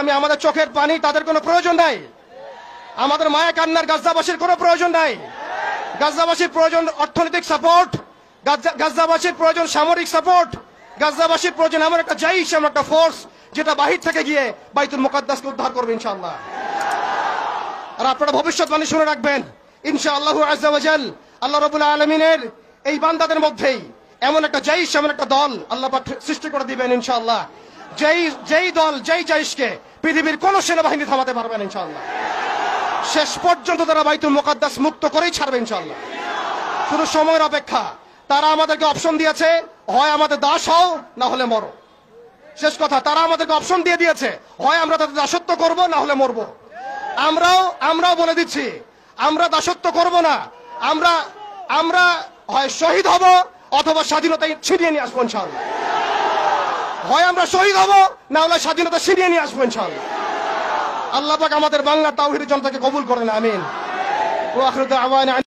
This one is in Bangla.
আমি আমাদের চোখের পানি তাদের কোনো প্রয়োজন নাই, আমাদের মায়া কান্নার গাজাবাসীর কোনো প্রয়োজন নাই। গাজাবাসীর প্রয়োজন অর্থনৈতিক সাপোর্ট, গাজাবাসীর প্রয়োজন সামরিক সাপোর্ট, গাজাবাসীর প্রয়োজন এমন একটা জাইশ, এমন একটা ফোর্স যেটা বাহির থেকে গিয়ে বাইতুল মুকাদ্দাসকে উদ্ধার করবে ইনশাআল্লাহ। আর আপনারা ভবিষ্যৎবাণী শুনে রাখবেন, ইনশাআল্লাহ আযজা ওয়া জাল আল্লাহ রাব্বুল আলামিনের এই বান্দাদের মধ্যেই এমন একটা জাইশ, এমন একটা দল আল্লাহ পাক সৃষ্টি করে দিবেন ইনশাআল্লাহ, যেই দল, যেই জাইশকে পৃথিবীর কোন সেনাবাহিনী থামাতে পারবে না ইনশাআল্লাহ। শেষ পর্যন্ত তারা বাইতুল মুকাদ্দাস মুক্ত করেই ছাড়বে ইনশাআল্লাহ। শুধু সময়ের অপেক্ষা। তারা আমাদেরকে অপশন দিয়েছে, হয় আমাদের দাস হও না হলে মরো। শেষ কথা, তারা আমাদেরকে অপশন দিয়ে দিয়েছে, হয় আমরা তাদের দাসত্ব করব না হলে মরবো। আমরাও বলে দিচ্ছি, আমরা দাসত্ব করব না, আমরা হয় শহীদ হব অথবা স্বাধীনতা ছিনিয়ে নিয়ে আসবো ইনশাআল্লাহ। হয় আমরা শহীদ হব না হলে স্বাধীনতা ছিনিয়ে নিয়ে আসবো ইনশাআল্লাহ। আল্লাহ পাক আমাদের বাংলার তাওহীদের জনতাকে কবুল করেন, আমিন। ওয়া আখিরু দাওয়ানা।